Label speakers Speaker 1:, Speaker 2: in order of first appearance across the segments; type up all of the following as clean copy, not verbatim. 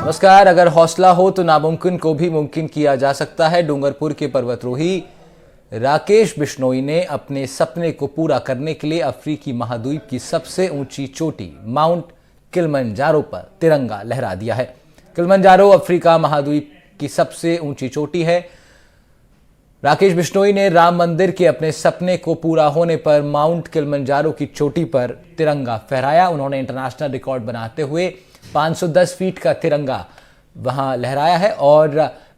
Speaker 1: नमस्कार। अगर हौसला हो तो नामुमकिन को भी मुमकिन किया जा सकता है। डूंगरपुर के पर्वतरोही राकेश बिश्नोई ने अपने सपने को पूरा करने के लिए अफ्रीकी महाद्वीप की सबसे ऊंची चोटी माउंट किलिमंजारो पर तिरंगा लहरा दिया है। किलिमंजारो अफ्रीका महाद्वीप की सबसे ऊंची चोटी है। राकेश बिश्नोई ने राम मंदिर के अपने सपने को पूरा होने पर माउंट किलिमंजारो की चोटी पर तिरंगा फहराया। उन्होंने इंटरनेशनल रिकॉर्ड बनाते हुए 510 फीट का तिरंगा वहां लहराया है और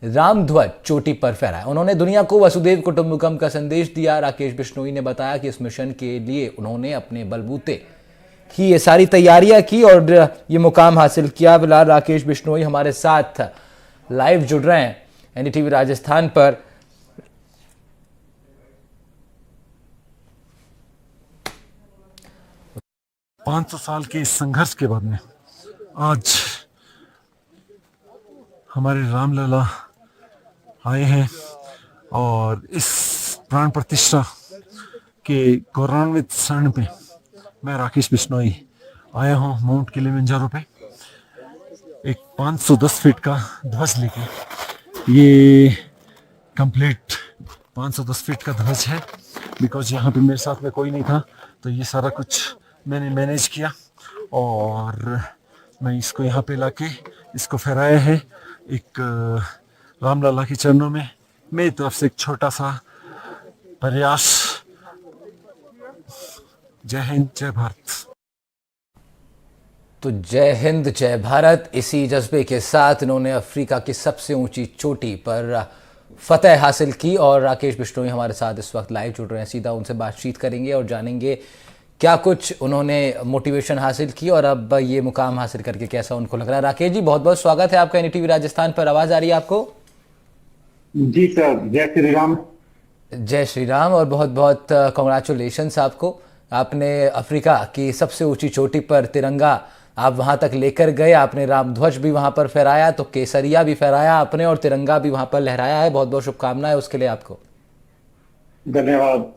Speaker 1: राम ध्वज चोटी पर फहराया। उन्होंने दुनिया को वसुदेव कुटुंबकम का संदेश दिया। राकेश बिश्नोई ने बताया कि इस मिशन के लिए उन्होंने अपने बलबूते ही ये सारी तैयारियां की और ये मुकाम हासिल किया। फिलहाल राकेश बिश्नोई हमारे साथ लाइव जुड़ रहे हैं एनडीटीवी राजस्थान पर।
Speaker 2: पांच सौ साल के इस संघर्ष के बाद में आज हमारे रामलला आए हैं और इस प्राण प्रतिष्ठा के गौरवान्वित क्षण पे मैं राकेश बिश्नोई आया हूँ माउंट किलिमंजारो पे एक 510 फीट का ध्वज लेके। ये कंप्लीट 510 फीट का ध्वज है बिकॉज यहाँ पे मेरे साथ में कोई नहीं था, तो ये सारा कुछ मैंने मैनेज किया और मैं इसको यहाँ पे लाके इसको फहराया है एक रामलला के चरणों में। मेरी तरफ से एक छोटा सा प्रयास। जय हिंद, जय भारत।
Speaker 1: तो जय हिंद, जय भारत। इसी जज्बे के साथ इन्होंने अफ्रीका की सबसे ऊंची चोटी पर फतेह हासिल की और राकेश बिश्नोई हमारे साथ इस वक्त लाइव जुड़ रहे हैं। सीधा उनसे बातचीत करेंगे और जानेंगे क्या कुछ उन्होंने मोटिवेशन हासिल की और अब ये मुकाम हासिल करके कैसा उनको लग रहा है। राकेश जी, बहुत बहुत स्वागत है आपका एनडीटीवी राजस्थान पर। आवाज आ रही है आपको?
Speaker 3: जी सर, जय श्री राम।
Speaker 1: जय श्री राम और बहुत बहुत कॉन्ग्रेचुलेशंस आपको। आपने अफ्रीका की सबसे ऊंची चोटी पर तिरंगा आप वहां तक लेकर गए। आपने राम ध्वज भी वहां पर फहराया, तो केसरिया भी फहराया आपने और तिरंगा भी वहां पर लहराया है। बहुत बहुत शुभकामनाएं उसके लिए आपको।
Speaker 3: धन्यवाद।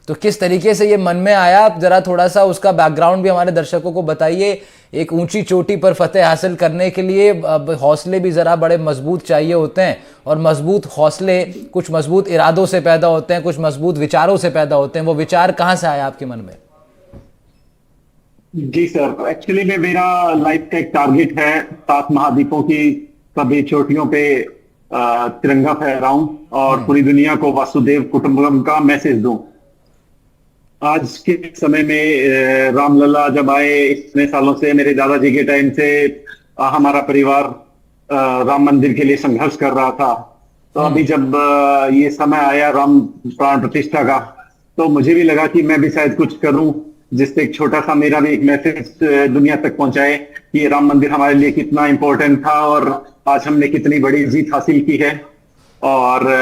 Speaker 1: तो किस तरीके से ये मन में आया, आप जरा थोड़ा सा उसका बैकग्राउंड भी हमारे दर्शकों को बताइए। एक ऊंची चोटी पर फतेह हासिल करने के लिए हौसले भी जरा बड़े मजबूत चाहिए होते हैं और मजबूत हौसले कुछ मजबूत इरादों से पैदा होते हैं, कुछ मजबूत विचारों से पैदा होते हैं। वो विचार कहाँ से आया आपके मन में?
Speaker 3: जी सर, एक्चुअली में मेरा लाइफ का एक टारगेट है 7 महाद्वीपों की सभी चोटियों पे तिरंगा फहराऊं और पूरी दुनिया को वसुदेव कुटुंबकम का मैसेज दूं। आज के समय में रामलला जब आए, इतने सालों से मेरे दादाजी के टाइम से हमारा परिवार राम मंदिर के लिए संघर्ष कर रहा था। तो अभी जब ये समय आया राम प्राण प्रतिष्ठा का, तो मुझे भी लगा कि मैं भी शायद कुछ करूं जिससे एक छोटा सा मेरा भी एक मैसेज दुनिया तक पहुंचाए कि ये राम मंदिर हमारे लिए कितना इंपॉर्टेंट था और आज हमने कितनी बड़ी जीत हासिल की है। और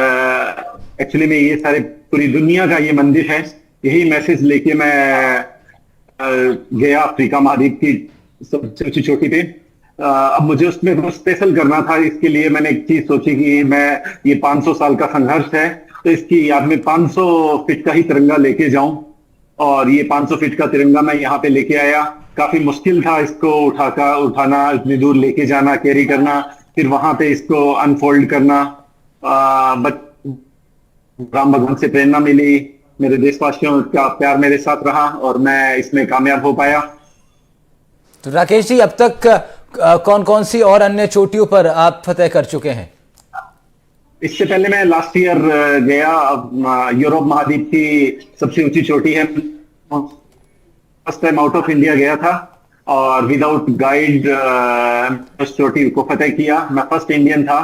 Speaker 3: एक्चुअली में ये सारे पूरी दुनिया का ये मंदिर है। यही मैसेज लेके मैं गया अफ्रीका महाद्वीप की सबसे ऊंची चोटी पे। अब मुझे उसमें कुछ स्पेशल करना था। इसके लिए मैंने एक चीज सोची कि मैं ये 500 साल का संघर्ष है, तो इसकी याद में 500 फीट का ही तिरंगा लेके जाऊं। और ये 500 फीट का तिरंगा मैं यहाँ पे लेके आया। काफी मुश्किल था इसको उठाना, इतनी दूर लेके जाना, कैरी करना, फिर वहां पे इसको अनफोल्ड करना। बट राम भगवान से प्रेरणा मिली, मेरे देशवासियों का प्यार मेरे साथ रहा और मैं इसमें कामयाब हो पाया।
Speaker 1: तो राकेश जी, अब तक कौन कौन सी और अन्य चोटियों पर आप फतेह कर चुके हैं?
Speaker 3: इससे पहले मैं लास्ट ईयर गया यूरोप महाद्वीप की सबसे ऊंची चोटी है। First time out of India गया था और विदाउट गाइड उस चोटी को फतेह किया। मैं फर्स्ट इंडियन था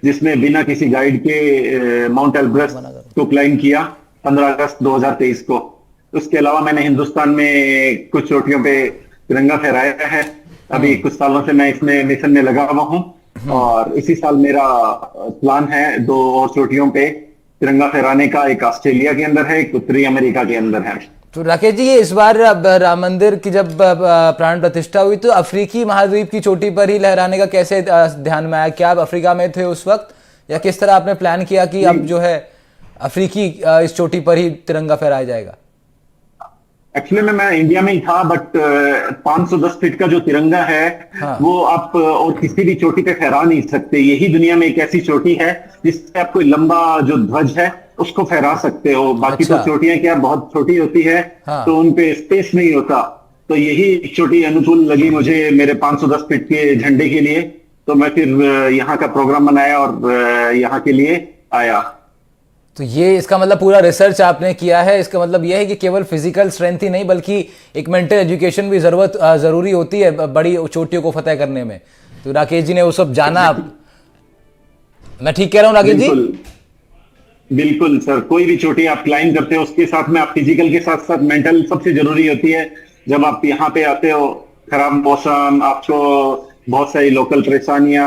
Speaker 3: जिसने बिना किसी गाइड के माउंट एवरेस्ट को क्लाइम किया 15 अगस्त 2023 को। उसके अलावा मैंने हिंदुस्तान में कुछ चोटियों पे तिरंगा फहराया है। अभी कुछ सालों से मैं इसमें मिशन में लगा हुआ हूँ और इसी साल मेरा प्लान है 2 और चोटियों पे तिरंगा फहराने का। एक ऑस्ट्रेलिया के अंदर है, एक उत्तरी अमेरिका के अंदर है।
Speaker 1: तो राकेश जी, ये इस बार राम मंदिर की जब प्राण प्रतिष्ठा हुई तो अफ्रीकी महाद्वीप की चोटी पर ही लहराने का कैसे ध्यान में आया? क्या आप अफ्रीका में थे उस वक्त या किस तरह आपने प्लान किया कि अब जो है अफ्रीकी इस चोटी पर ही तिरंगा फहराया जाएगा?
Speaker 3: एक्चुअली मैं इंडिया में ही था, बट 510 फीट का जो तिरंगा है,
Speaker 1: हाँ।
Speaker 3: वो आप और किसी भी चोटी पे फहरा नहीं सकते। यही दुनिया में एक ऐसी चोटी है जिससे आप कोई लंबा जो ध्वज है उसको फहरा सकते हो। बाकी तो
Speaker 1: अच्छा।
Speaker 3: चोटियां क्या बहुत छोटी होती है,
Speaker 1: हाँ।
Speaker 3: तो उनपे स्पेस नहीं होता। तो यही चोटी अनुकूल लगी मुझे मेरे 510 फीट के झंडे के लिए। तो मैं फिर यहाँ का प्रोग्राम बनाया और यहाँ के लिए आया।
Speaker 1: तो ये इसका मतलब पूरा रिसर्च आपने किया है। इसका मतलब यह है कि केवल फिजिकल स्ट्रेंथ ही नहीं बल्कि एक मेंटल एजुकेशन भी जरूरी होती है बड़ी चोटियों को फतेह करने में। तो राकेश जी ने वो सब जाना। मैं ठीक कह रहा हूँ राकेश जी?
Speaker 3: बिल्कुल बिल्कुल सर, कोई भी चोटी आप क्लाइंब करते हो उसके साथ में आप फिजिकल के साथ साथ मेंटल सबसे जरूरी होती है। जब आप यहाँ पे आते हो, खराब मौसम, आपको बहुत सारी लोकल परेशानियां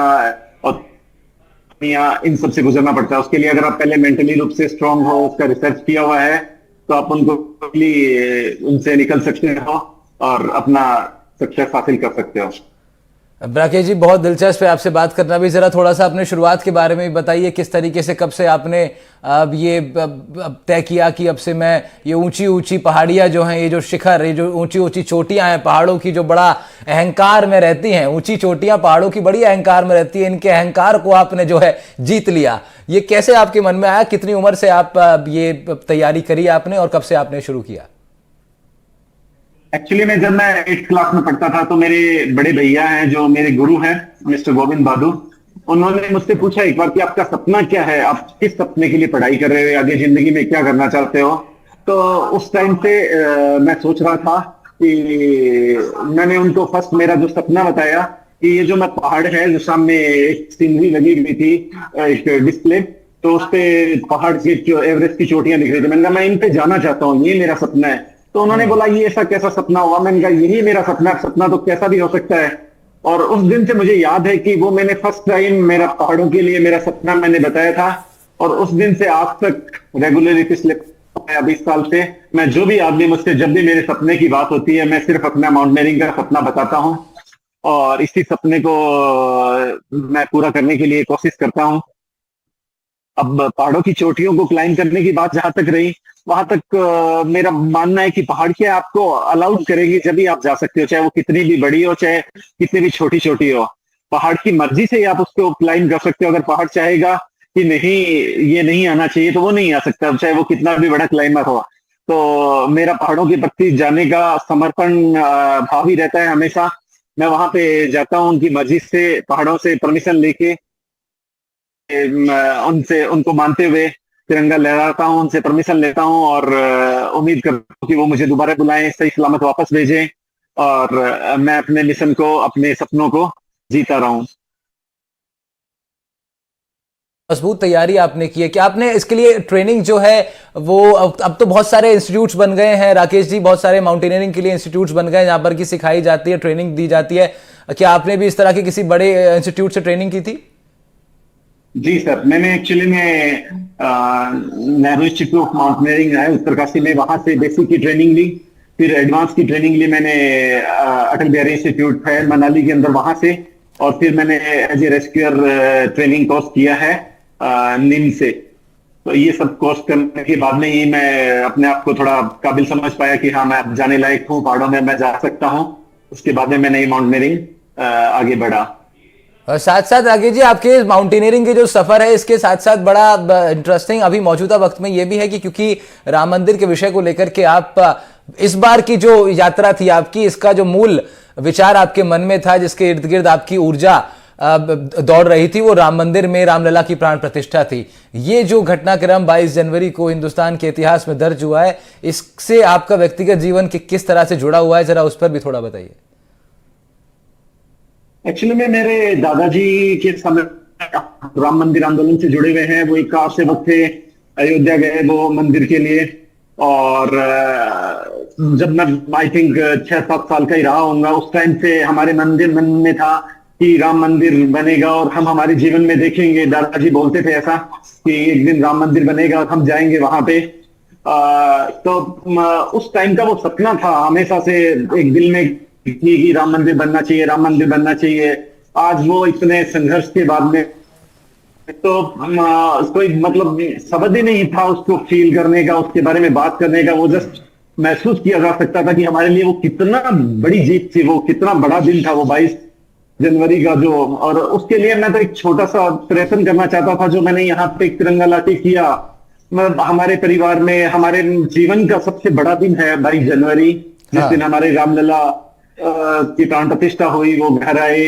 Speaker 3: और इन सब से गुजरना पड़ता है। उसके लिए अगर आप पहले मेंटली रूप से स्ट्रांग हो, उसका रिसर्च किया हुआ है, तो आप उनसे निकल सकते हो और अपना सक्सेस हासिल कर सकते हो।
Speaker 1: राकेश जी, बहुत दिलचस्प है आपसे बात करना भी। जरा थोड़ा सा अपने शुरुआत के बारे में भी बताइए, किस तरीके से, कब से आपने अब ये तय किया कि अब से मैं ये ऊंची ऊंची पहाड़ियां जो हैं, ये जो शिखर, ये जो ऊंची ऊंची चोटियां हैं पहाड़ों की, जो बड़ा अहंकार में रहती हैं, ऊंची चोटियां पहाड़ों की बड़ी अहंकार में रहती है, इनके अहंकार को आपने जो है जीत लिया। ये कैसे आपके मन में आया? कितनी उम्र से आप ये तैयारी करी आपने और कब से आपने शुरू किया?
Speaker 3: एक्चुअली मैं जब मैं 8th क्लास में पढ़ता था, तो मेरे बड़े भैया हैं जो मेरे गुरु हैं, मिस्टर गोविंद बहादुर, उन्होंने मुझसे पूछा एक बार कि आपका सपना क्या है, आप किस सपने के लिए पढ़ाई कर रहे हो, आगे जिंदगी में क्या करना चाहते हो। तो उस टाइम पे मैं सोच रहा था कि मैंने उनको फर्स्ट मेरा जो सपना बताया कि ये जो मैं पहाड़ है, जो सामने एक सीनरी लगी हुई थी, एक डिस्प्ले, तो उस पे पहाड़ की एवरेस्ट की चोटियां दिख रही थी। मैंने कहा मैं इन पे जाना चाहता हूँ, ये मेरा सपना है। तो उन्होंने बोला ये ऐसा कैसा सपना हुआ? मैंने कहा यही मेरा सपना है। सपना तो कैसा भी हो सकता है। और उस दिन से मुझे याद है कि वो मैंने फर्स्ट टाइम मेरा पहाड़ों के लिए मेरा सपना मैंने बताया था। और उस दिन से आज तक रेगुलरली पिछले 20 साल से मैं, जो भी आदमी मुझसे जब भी मेरे सपने की बात होती है, मैं सिर्फ अपना माउंटेनियरिंग का सपना बताता हूँ और इसी सपने को मैं पूरा करने के लिए कोशिश करता हूँ। अब पहाड़ों की चोटियों को क्लाइंब करने की बात जहां तक रही, वहां तक मेरा मानना है कि पहाड़ क्या आपको अलाउड करेगी जब भी आप जा सकते हो, चाहे वो कितनी भी बड़ी हो, चाहे कितनी भी छोटी छोटी हो। पहाड़ की मर्जी से ही आप उसको क्लाइंब कर सकते हो। अगर पहाड़ चाहेगा कि नहीं ये नहीं आना चाहिए, तो वो नहीं आ सकता, चाहे वो कितना भी बड़ा क्लाइंबर हो। तो मेरा पहाड़ों के प्रति जाने का समर्पण भाव ही रहता है हमेशा। मैं वहां पे जाता हूँ उनकी मर्जी से, पहाड़ों से परमिशन लेके, उनसे उनको मानते हुए तिरंगा लहराता हूँ, उनसे परमिशन लेता हूँ और उम्मीद करता हूँ कि वो मुझे दोबारा बुलाएं, सही सलामत वापस भेजें और मैं अपने मिशन को, अपने सपनों को जीता रहूं।
Speaker 1: मजबूत तैयारी आपने की है कि आपने इसके लिए ट्रेनिंग जो है वो अब तो बहुत सारे इंस्टीट्यूट्स बन गए हैं राकेश जी, बहुत सारे माउंटेनियरिंग के लिए इंस्टीट्यूट्स बन गए हैं जहां पर की सिखाई जाती है, ट्रेनिंग दी जाती है। क्या आपने भी इस तरह की किसी बड़े इंस्टीट्यूट से ट्रेनिंग की थी?
Speaker 3: जी सर, मैंने एक्चुअली में नेहरू इंस्टीट्यूट ऑफ माउंटेनियरिंग है उत्तरकाशी में, वहां से बेसिक की ट्रेनिंग ली। फिर एडवांस की ट्रेनिंग ली मैंने अटल बिहारी इंस्टीट्यूट है मनाली के अंदर, वहां से। और फिर मैंने as a rescuer training course किया है निम से। तो ये सब कोर्स करने के बाद में ही मैं अपने आप को थोड़ा काबिल समझ पाया कि हाँ मैं जाने लायक हूँ, पहाड़ों में मैं जा सकता हूँ। उसके बाद में मैंने माउंटेनियरिंग आगे बढ़ा।
Speaker 1: और साथ साथ राकेश जी, आपके माउंटेनियरिंग के जो सफर है इसके साथ साथ बड़ा इंटरेस्टिंग अभी मौजूदा वक्त में ये भी है कि क्योंकि राम मंदिर के विषय को लेकर के आप इस बार की जो यात्रा थी आपकी, इसका जो मूल विचार आपके मन में था, जिसके इर्द गिर्द आपकी ऊर्जा दौड़ रही थी, वो राम मंदिर में रामलला की प्राण प्रतिष्ठा थी। ये जो घटनाक्रम 22 जनवरी को हिंदुस्तान के इतिहास में दर्ज हुआ है, इससे आपका व्यक्तिगत जीवन किस तरह से जुड़ा हुआ है, जरा उस पर भी थोड़ा बताइए।
Speaker 3: एक्चुअली में मेरे दादाजी के समय राम मंदिर आंदोलन से जुड़े हुए हैं। वो एक कार सेवक थे, अयोध्या गए वो मंदिर के लिए। और जब मैं आई थिंक 6-7 साल का ही रहा होऊंगा, उस टाइम से हमारे मन में था कि राम मंदिर बनेगा और हम हमारे जीवन में देखेंगे। दादाजी बोलते थे ऐसा कि एक दिन राम मंदिर बनेगा और हम जाएंगे वहां पे। तो उस टाइम का वो सपना था हमेशा से एक दिल में कि राम मंदिर बनना चाहिए, राम मंदिर बनना चाहिए। आज वो इतने संघर्ष के बाद में तो कोई मतलब शब्द ही नहीं था उसको फील करने का, उसके बारे में बात करने का। वो जस्ट महसूस किया जा सकता था कि हमारे लिए वो कितना बड़ी जीत थी, वो कितना बड़ा दिन था वो 22 जनवरी का जो। और उसके लिए मैं तो एक छोटा सा प्रयत्न करना चाहता था, जो मैंने यहाँ पे एक तिरंगा लाके किया। हमारे परिवार में हमारे जीवन का सबसे बड़ा दिन है 22 जनवरी, जिस दिन हमारे रामलला की प्राण प्रतिष्ठा हुई, वो घर आए।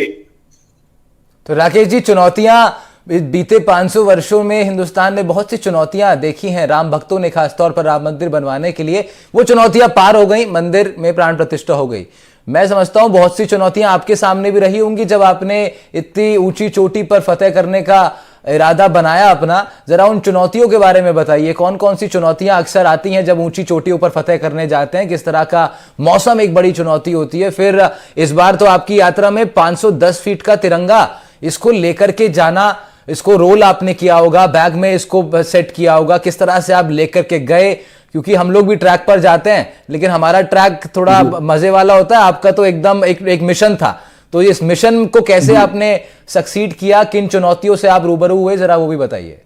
Speaker 1: तो राकेश जी, चुनौतियां बीते 500 वर्षों में हिंदुस्तान ने बहुत सी चुनौतियां देखी हैं। राम भक्तों ने खासतौर पर राम मंदिर बनवाने के लिए वो चुनौतियां पार हो गई, मंदिर में प्राण प्रतिष्ठा हो गई। मैं समझता हूं बहुत सी चुनौतियां आपके सामने भी रही होंगी जब आपने इतनी ऊंची चोटी पर फतेह करने का इरादा बनाया अपना। जरा उन चुनौतियों के बारे में बताइए, कौन कौन सी चुनौतियां अक्सर आती हैं जब ऊंची चोटियों पर फतेह करने जाते हैं? किस तरह का मौसम एक बड़ी चुनौती होती है? फिर इस बार तो आपकी यात्रा में 510 फीट का तिरंगा, इसको लेकर के जाना, इसको रोल आपने किया होगा, बैग में इसको सेट किया होगा, किस तरह से आप लेकर के गए? क्योंकि हम लोग भी ट्रैक पर जाते हैं, लेकिन हमारा ट्रैक थोड़ा मजे वाला होता है, आपका तो एकदम एक मिशन था। तो इस मिशन को कैसे आपने सक्सीड किया, किन चुनौतियों से आप रूबरू हुए, जरा वो भी बताइए।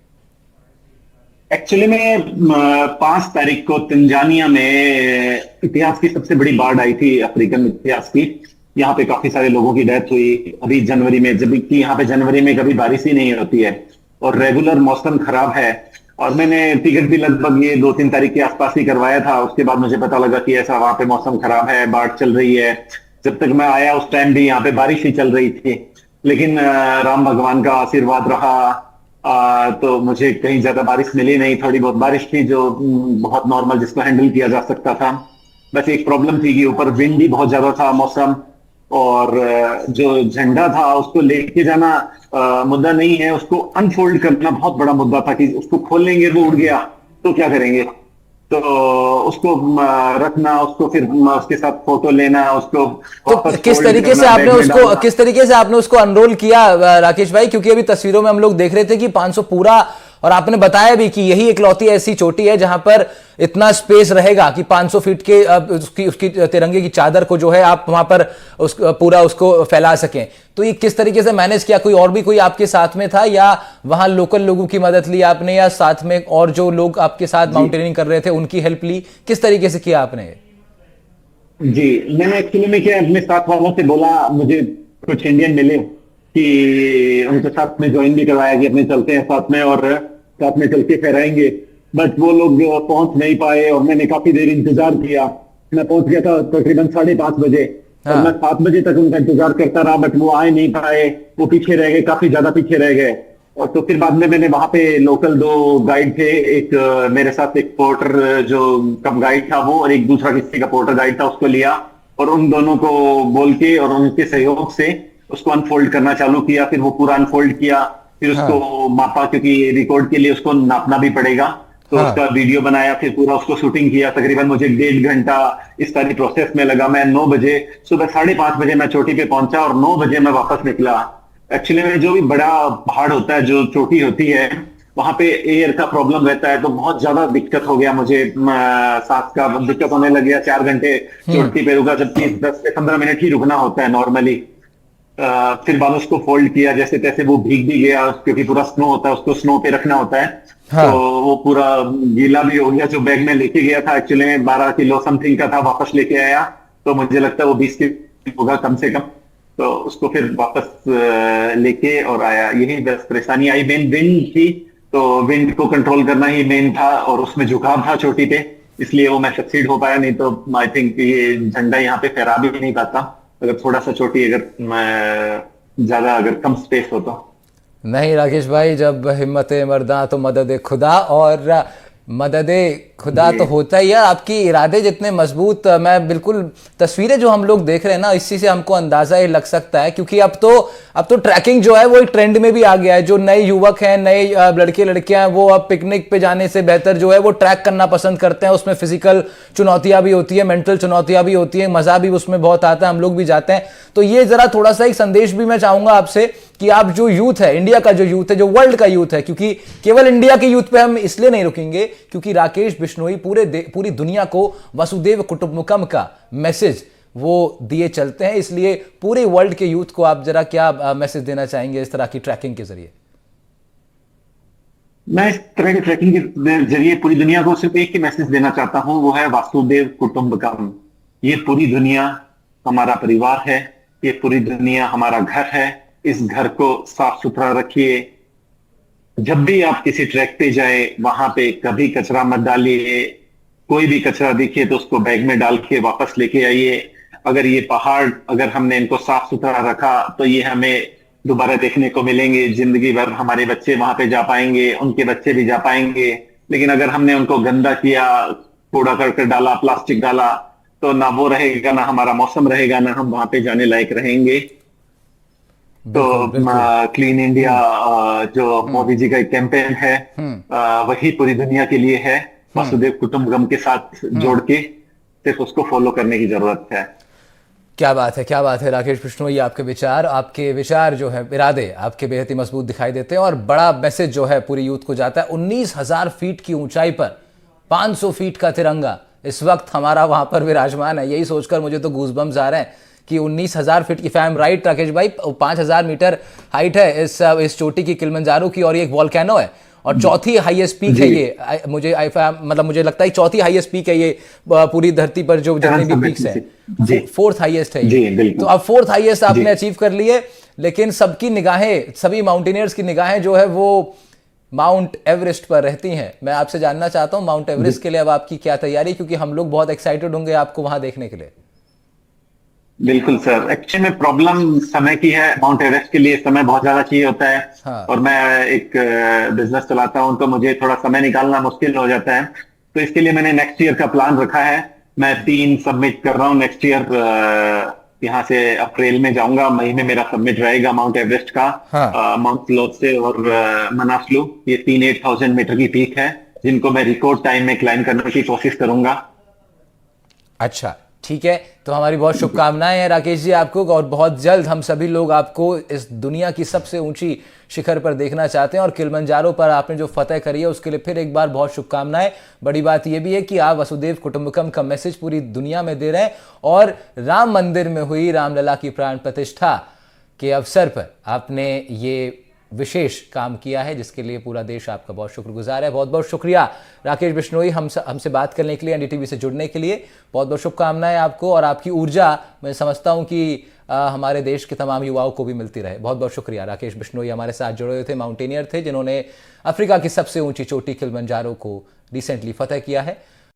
Speaker 3: एक्चुअली में 5 तारीख को तंजानिया में इतिहास की सबसे बड़ी बाढ़ आई थी, अफ्रीकन इतिहास की। यहाँ पे काफी सारे लोगों की डेथ हुई अभी जनवरी में, जबकि यहाँ पे जनवरी में कभी बारिश ही नहीं होती है और रेगुलर मौसम खराब है। और मैंने टिकट भी लगभग ये 2-3 तारीख के आसपास ही करवाया था। उसके बाद मुझे पता लगा कि ऐसा वहां पे मौसम खराब है, बाढ़ चल रही है। जब तक मैं आया उस टाइम भी यहाँ पे बारिश ही चल रही थी, लेकिन राम भगवान का आशीर्वाद रहा तो मुझे कहीं ज्यादा बारिश मिली नहीं। थोड़ी बहुत बारिश थी जो बहुत नॉर्मल, जिसको हैंडल किया जा सकता था। बस एक प्रॉब्लम थी कि ऊपर विंड भी बहुत ज्यादा था, मौसम, और जो झंडा था उसको लेके जाना मुद्दा नहीं है, उसको अनफोल्ड करना बहुत बड़ा मुद्दा था कि उसको खोलेंगे वो उड़ गया तो क्या करेंगे। तो उसको रखना, उसको फिर उसके साथ फोटो लेना, उसको
Speaker 1: तो किस तरीके से आपने उसको अनरोल किया राकेश भाई? क्योंकि अभी तस्वीरों में हम लोग देख रहे थे कि 500 पूरा, और आपने बताया भी कि यही इकलौती ऐसी चोटी है जहां पर इतना स्पेस रहेगा कि 500 फीट के उसकी तिरंगे की चादर को जो है आप वहां पर पूरा उसको फैला सकें। तो ये किस तरीके से मैनेज किया? कोई आपके साथ में था, या वहां लोकल लोगों की मदद ली आपने, या साथ में और जो लोग आपके साथ माउंटेनिंग कर रहे थे उनकी हेल्प ली? किस तरीके से किया आपने?
Speaker 3: जी, मैंने एक्चुअली में क्या अपने साथ वालों से बोला, मुझे कुछ इंडियन मिले कि उनके साथ में ज्वाइन भी करवाया कि अपने चलते हैं साथ में और साथ में चल के फहराएंगे। बट वो लोग पहुंच नहीं पाए और मैंने काफी देर इंतजार किया। मैं पहुंच गया था तकरीबन 5:30 बजे। और मैं 7 बजे तक उनका इंतजार करता रहा, बट वो आए नहीं पाए, वो पीछे रह गए, काफी ज्यादा पीछे रह गए। और तो फिर बाद में मैंने वहां पे लोकल 2 गाइड थे, एक मेरे साथ एक पोर्टर जो कम गाइड था वो, और एक दूसरा किसी का पोर्टर गाइड था, उसको लिया और उन दोनों को बोल के और उनके सहयोग से उसको अनफोल्ड करना चालू किया। फिर वो पूरा अनफोल्ड किया, फिर उसको मापा, क्योंकि रिकॉर्ड के लिए उसको नापना भी पड़ेगा, तो उसका वीडियो बनाया, फिर पूरा उसको शूटिंग किया। तकरीबन मुझे 1.5 घंटा इस सारी प्रोसेस में लगा। मैं 9 बजे सुबह 5:30 बजे मैं चोटी पे पहुंचा और 9 बजे मैं वापस निकला। एक्चुअली में जो भी बड़ा पहाड़ होता है, जो चोटी होती है, वहां पे एयर का प्रॉब्लम रहता है, तो बहुत ज्यादा दिक्कत हो गया मुझे, सांस का दिक्कत होने लग गया। 4 घंटे चोटी पे रुका, जबकि 10 से 15 मिनट ही रुकना होता है नॉर्मली। फिर बाद उसको फोल्ड किया जैसे तैसे, वो भीग भी गया क्योंकि पूरा स्नो होता है, उसको स्नो पे रखना होता है। हाँ। तो वो पूरा गीला भी हो गया। जो बैग में लेके गया था एक्चुअली में 12 किलो समथिंग का था, वापस लेके आया तो मुझे लगता है वो 20 किलो होगा कम से कम। तो उसको फिर वापस लेके और आया। यही बस परेशानी आई। मेन विंड थी, तो विंड को कंट्रोल करना ही मेन था, और उसमें झुकाव था चोटी पे, इसलिए वो मैं सक्सीड हो पाया। नहीं तो आई थिंक ये झंडा यहाँ पे फहरा भी नहीं पाता, अगर थोड़ा सा चोटी, अगर ज्यादा अगर कम स्पेस हो तो।
Speaker 1: नहीं राकेश भाई, जब हिम्मत मर्दा तो मदद खुदा, और मदद खुदा तो होता ही है। आपकी इरादे जितने मजबूत, मैं बिल्कुल तस्वीरें जो हम लोग देख रहे हैं ना, इसी से हमको अंदाजा ये लग सकता है, क्योंकि अब तो ट्रैकिंग जो है वो एक ट्रेंड में भी आ गया है। जो नए युवक हैं, नए लड़के लड़कियां हैं, वो अब पिकनिक पे जाने से बेहतर जो है वो ट्रैक करना पसंद करते हैं। उसमें फिजिकल चुनौतियां भी होती है, मेंटल चुनौतियां भी होती है, मजा भी उसमें बहुत आता है, हम लोग भी जाते हैं। तो ये जरा थोड़ा सा एक संदेश भी मैं चाहूंगा आपसे कि आप जो यूथ है, इंडिया का जो यूथ है, जो वर्ल्ड का यूथ है, क्योंकि केवल इंडिया के यूथ पे हम इसलिए नहीं रुकेंगे क्योंकि राकेश बिश्नोई पूरी दुनिया को वसुदेव कुटुंबकम का मैसेज वो दिए चलते हैं। इसलिए पूरे वर्ल्ड के यूथ को आप जरा क्या मैसेज देना चाहेंगे इस तरह की ट्रैकिंग के जरिए?
Speaker 3: मैं इस तरह के ट्रैकिंग के जरिए पूरी दुनिया को सिर्फ एक ही मैसेज देना चाहता हूँ, वो है वासुदेव कुटुंबकम। ये पूरी दुनिया हमारा परिवार है, ये पूरी दुनिया हमारा घर है। इस घर को साफ सुथरा रखिए। जब भी आप किसी ट्रैक पे जाए, वहां पे कभी कचरा मत डालिए। कोई भी कचरा दिखे तो उसको बैग में डाल के वापस लेके आइए। अगर ये पहाड़, अगर हमने इनको साफ सुथरा रखा तो ये हमें दोबारा देखने को मिलेंगे। जिंदगी भर हमारे बच्चे वहां पे जा पाएंगे, उनके बच्चे भी जा पाएंगे। लेकिन अगर हमने उनको गंदा किया, कूड़ा करकट डाला, प्लास्टिक डाला, तो ना वो रहेगा, ना हमारा मौसम रहेगा, ना हम वहां पे जाने लायक रहेंगे। तो क्लीन इंडिया जो मोदी जी का एक कैंपेन है, वही पूरी दुनिया के लिए है। वसुदेव कुटुंबकम के साथ जोड़ के सिर्फ उसको फॉलो करने की जरूरत है।
Speaker 1: क्या बात है, क्या बात है राकेश बिश्नोई। आपके विचार जो है, इरादे आपके बेहद ही मजबूत दिखाई देते हैं और बड़ा मैसेज जो है पूरी यूथ को जाता है। 19,000 फीट की ऊंचाई पर 500 फीट का तिरंगा इस वक्त हमारा वहां पर विराजमान है। यही सोचकर मुझे तो गूज़बम्स आ रहे हैं कि 19,000 फीट की, फैम राइट राकेश भाई, 5,000 मीटर हाइट है इस चोटी की, किलिमंजारो की, और ये एक वॉल्केनो है और चौथी हाईएस्ट पीक है ये। मुझे लगता है चौथी हाईएस्ट पीक है ये पूरी धरती पर, जो जितनी भी पीक्स है। फोर्थ हाईएस्ट है ये। तो अब फोर्थ हाईएस्ट आपने अचीव कर लिए, लेकिन सबकी निगाहें, सभी माउंटेनियर्स की निगाहें जो है वो माउंट एवरेस्ट पर रहती हैं। मैं आपसे जानना चाहता हूं माउंट एवरेस्ट के लिए अब आपकी क्या तैयारी, क्योंकि हम लोग बहुत एक्साइटेड होंगे आपको वहां देखने के लिए।
Speaker 3: बिल्कुल सर, एक्चुअली में प्रॉब्लम समय की है। माउंट एवरेस्ट के लिए समय बहुत ज्यादा चाहिए होता है। हाँ। और मैं एक बिजनेस चलाता हूं, तो मुझे थोड़ा समय निकालना मुश्किल हो जाता है। तो इसके लिए मैंने नेक्स्ट ईयर का प्लान रखा है। मैं 3 सबमिट कर रहा हूँ नेक्स्ट ईयर। यहाँ से अप्रैल में जाऊंगा, मई में मेरा सबमिट रहेगा माउंट एवरेस्ट का। हाँ। माउंट लोत्से और मनासलू, ये 3 8,000 मीटर की पीक है, जिनको मैं रिकॉर्ड टाइम में क्लाइम करने की कोशिश करूंगा।
Speaker 1: अच्छा, ठीक है। तो हमारी बहुत शुभकामनाएं हैं राकेश जी आपको, और बहुत जल्द हम सभी लोग आपको इस दुनिया की सबसे ऊंची शिखर पर देखना चाहते हैं। और किलिमंजारो पर आपने जो फतेह करी है उसके लिए फिर एक बार बहुत शुभकामनाएं। बड़ी बात यह भी है कि आप वसुदेव कुटुंबकम का मैसेज पूरी दुनिया में दे रहे हैं, और राम मंदिर में हुई रामलला की प्राण प्रतिष्ठा के अवसर पर आपने ये विशेष काम किया है, जिसके लिए पूरा देश आपका बहुत शुक्रगुजार है। बहुत बहुत शुक्रिया राकेश बिश्नोई हमसे बात करने के लिए, एनडीटीवी से जुड़ने के लिए। बहुत बहुत शुभकामनाएं आपको, और आपकी ऊर्जा मैं समझता हूं कि हमारे देश के तमाम युवाओं को भी मिलती रहे। बहुत बहुत शुक्रिया। राकेश बिश्नोई हमारे साथ जुड़े हुए थे, माउंटेनियर थे, जिन्होंने अफ्रीका की सबसे ऊंची चोटी किलिमंजारो को रिसेंटली फतेह किया है।